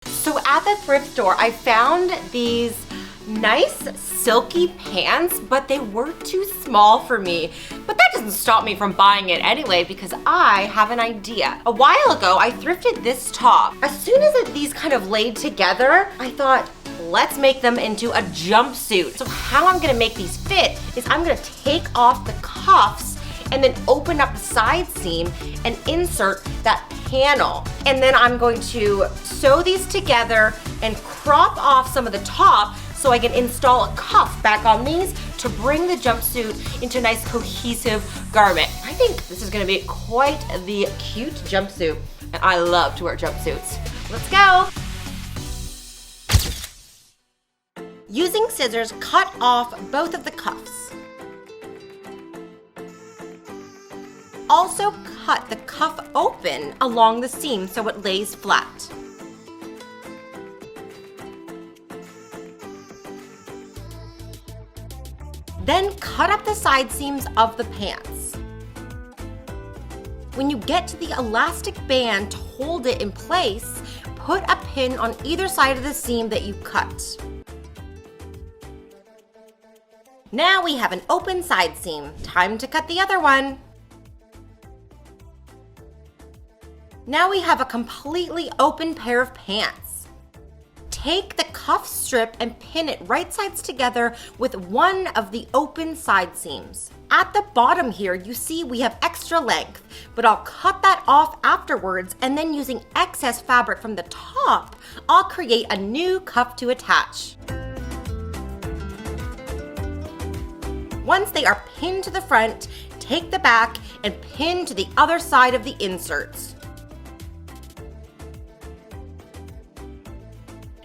So at the thrift store, I found these nice silky pants, but they were too small for me. But that doesn't stop me from buying it anyway because I have an idea. A while ago, I thrifted this top. As soon as these kind of laid together, I thought, let's make them into a jumpsuit. So how I'm gonna make these fit is I'm gonna take off the cuffs and then open up the side seam and insert that panel. And then I'm going to sew these together and crop off some of the top so I can install a cuff back on these to bring the jumpsuit into a nice cohesive garment. I think this is gonna be quite the cute jumpsuit, and I love to wear jumpsuits. Let's go. Using scissors, cut off both of the cuffs. Also cut the cuff open along the seam so it lays flat. Then cut up the side seams of the pants. When you get to the elastic band to hold it in place, put a pin on either side of the seam that you cut. Now we have an open side seam. Time to cut the other one. Now we have a completely open pair of pants. Take the cuff strip and pin it right sides together with one of the open side seams. At the bottom here, you see we have extra length, but I'll cut that off afterwards, and then using excess fabric from the top, I'll create a new cuff to attach. Once they are pinned to the front, take the back and pin to the other side of the inserts.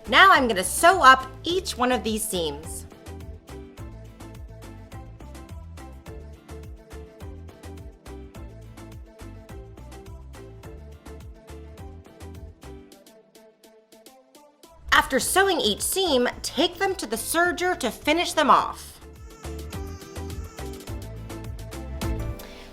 Now I'm going to sew up each one of these seams. After sewing each seam, take them to the serger to finish them off.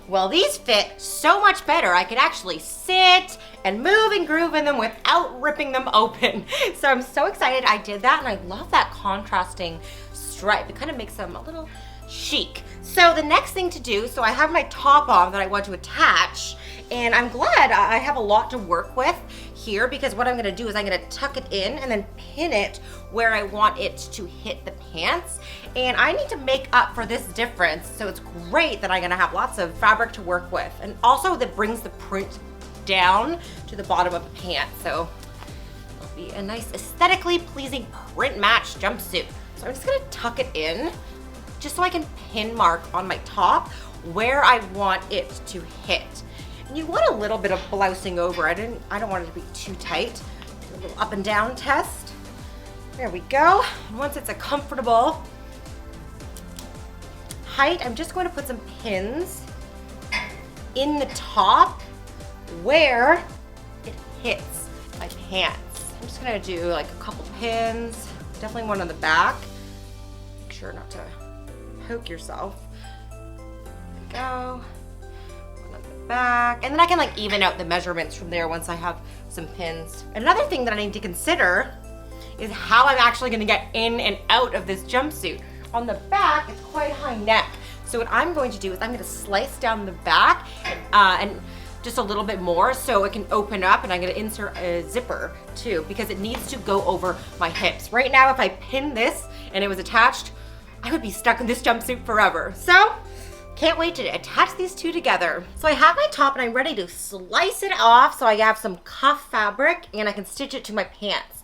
Well, these fit so much better. I could actually sit and move and groove in them without ripping them open. So I'm so excited I did that, and I love that contrasting stripe. It kind of makes them a little chic. So the next thing to do, so I have my top on that I want to attach, and I'm glad I have a lot to work with here because what I'm gonna do is I'm gonna tuck it in and then pin it where I want it to hit the pants. And I need to make up for this difference, so it's great that I'm gonna have lots of fabric to work with. And also that brings the print down to the bottom of the pant, so it'll be a nice aesthetically pleasing print match jumpsuit. So I'm just gonna tuck it in just so I can pin mark on my top where I want it to hit. And you want a little bit of blousing over. I don't want it to be too tight. Do a little up and down test. There we go. And once it's a comfortable height, I'm just going to put some pins in the top where it hits my pants. I'm just gonna do like a couple pins, definitely one on the back. Make sure not to poke yourself. There we go. One on the back. And then I can like even out the measurements from there once I have some pins. Another thing that I need to consider is how I'm actually gonna get in and out of this jumpsuit. On the back, it's quite high neck. So what I'm going to do is I'm gonna slice down the back and just a little bit more so it can open up, and I'm gonna insert a zipper too because it needs to go over my hips. Right now, if I pin this and it was attached, I would be stuck in this jumpsuit forever. So, can't wait to attach these two together. So I have my top and I'm ready to slice it off so I have some cuff fabric and I can stitch it to my pants.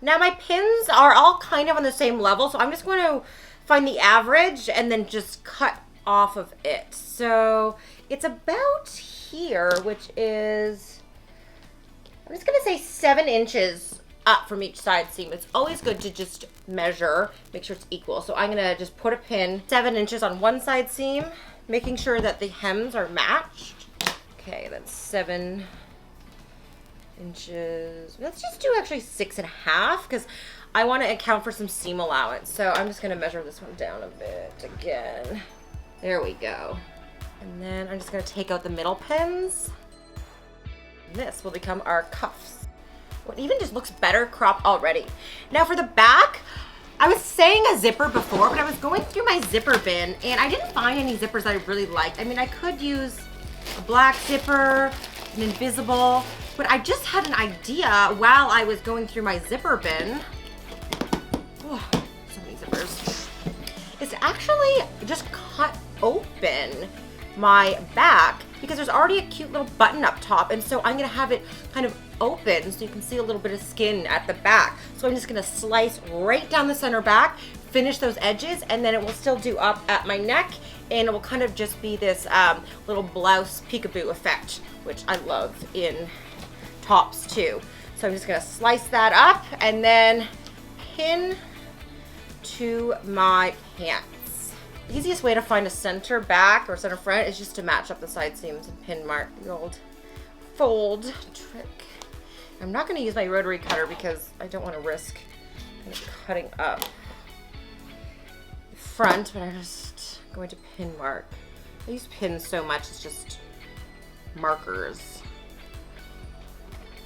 Now my pins are all kind of on the same level, so I'm just going to find the average and then just cut off of it. So it's about here, which is, I'm just gonna say 7 inches up from each side seam. It's always good to just measure, make sure it's equal. So I'm gonna just put a pin 7 inches on one side seam, making sure that the hems are matched. Okay, that's 7 inches. Let's just do actually 6.5 because I want to account for some seam allowance. So I'm just gonna measure this one down a bit again. There we go. And then I'm just gonna take out the middle pins. This will become our cuffs. It even just looks better cropped already. Now for the back, I was saying a zipper before, but I was going through my zipper bin and I didn't find any zippers that I really liked. I mean, I could use a black zipper, an invisible, but I just had an idea while I was going through my zipper bin. Oh, so many zippers. Is to actually just cut open my back because there's already a cute little button up top, and so I'm gonna have it kind of open so you can see a little bit of skin at the back. So I'm just gonna slice right down the center back, finish those edges, and then it will still do up at my neck, and it will kind of just be this little blouse peekaboo effect, which I love in tops too. So I'm just gonna slice that up and then pin to my pants. The easiest way to find a center back or center front is just to match up the side seams and pin mark, the old fold trick. I'm not going to use my rotary cutter because I don't want to risk kind of cutting up the front, but I'm just going to pin mark. I use pins so much, it's just markers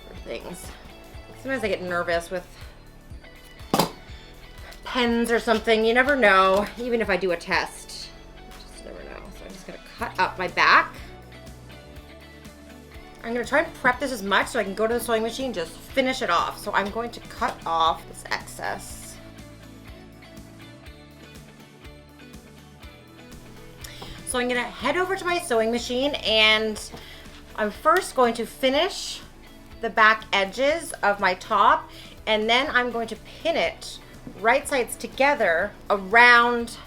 for things. Sometimes I get nervous with pens or something. You never know, even if I do a test. You just never know. So I'm just gonna cut up my back. I'm gonna try and prep this as much so I can go to the sewing machine and just finish it off. So I'm going to cut off this excess. So I'm gonna head over to my sewing machine and I'm first going to finish the back edges of my top, and then I'm going to pin it right sides together around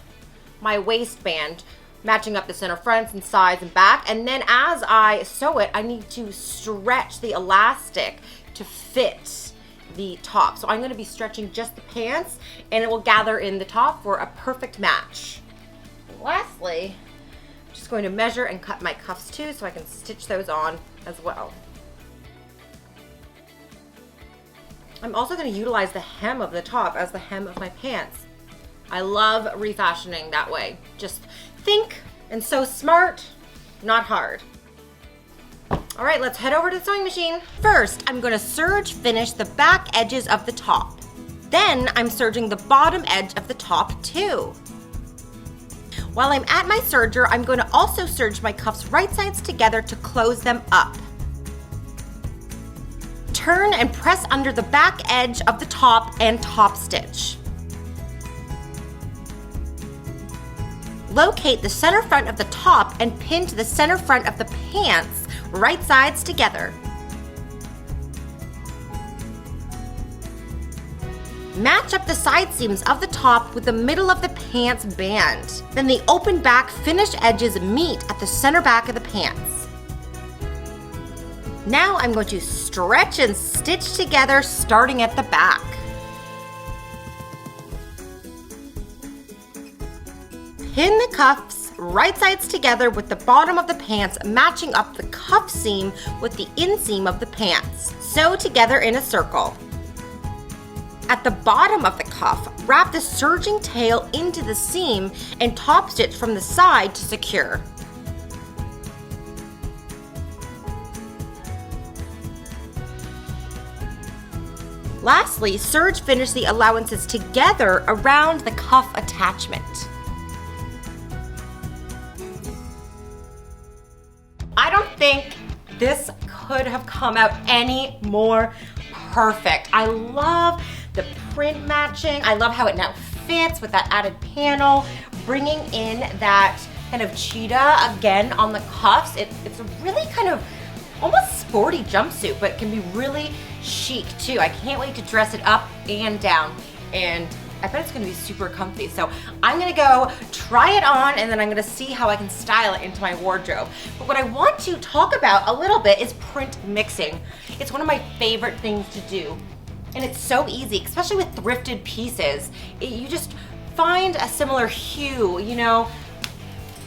my waistband, matching up the center fronts and sides and back. And then as I sew it, I need to stretch the elastic to fit the top. So I'm going to be stretching just the pants and it will gather in the top for a perfect match. And lastly, I'm just going to measure and cut my cuffs too so I can stitch those on as well. I'm also going to utilize the hem of the top as the hem of my pants. I love refashioning that way. Just think and sew smart, not hard. All right, let's head over to the sewing machine. First, I'm going to serge finish the back edges of the top. Then I'm serging the bottom edge of the top too. While I'm at my serger, I'm going to also serge my cuffs right sides together to close them up. Turn and press under the back edge of the top and top stitch. Locate the center front of the top and pin to the center front of the pants, right sides together. Match up the side seams of the top with the middle of the pants band. Then the open back finished edges meet at the center back of the pants. Now I'm going to stretch and stitch together starting at the back. Pin the cuffs right sides together with the bottom of the pants matching up the cuff seam with the inseam of the pants. Sew together in a circle. At the bottom of the cuff, wrap the serging tail into the seam and top stitch from the side to secure. Lastly, serge finish the allowances together around the cuff attachment. I don't think this could have come out any more perfect. I love the print matching. I love how it now fits with that added panel, bringing in that kind of cheetah again on the cuffs. It's a really kind of almost sporty jumpsuit, but it can be really chic too. I can't wait to dress it up and down, and I bet it's gonna be super comfy. So I'm gonna go try it on and then I'm gonna see how I can style it into my wardrobe. But what I want to talk about a little bit is print mixing. It's one of my favorite things to do. And it's so easy, especially with thrifted pieces. You just find a similar hue, you know.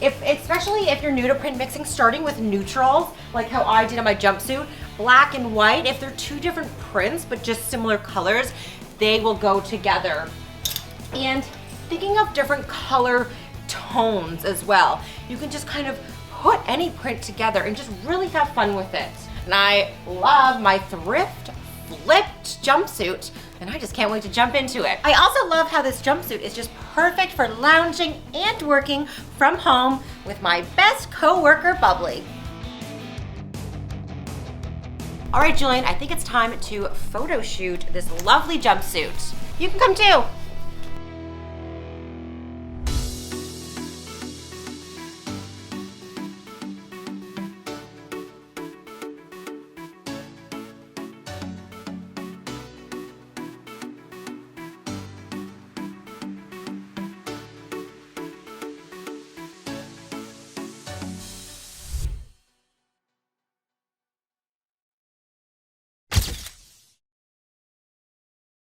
Especially if you're new to print mixing, starting with neutrals, like how I did on my jumpsuit, black and white, if they're two different prints but just similar colors, they will go together. And thinking of different color tones as well, you can just kind of put any print together and just really have fun with it. And I love my thrift flipped jumpsuit, and I just can't wait to jump into it. I also love how this jumpsuit is just perfect for lounging and working from home with my best co-worker, Bubbly. All right, Julian, I think it's time to photo shoot this lovely jumpsuit. You can come too.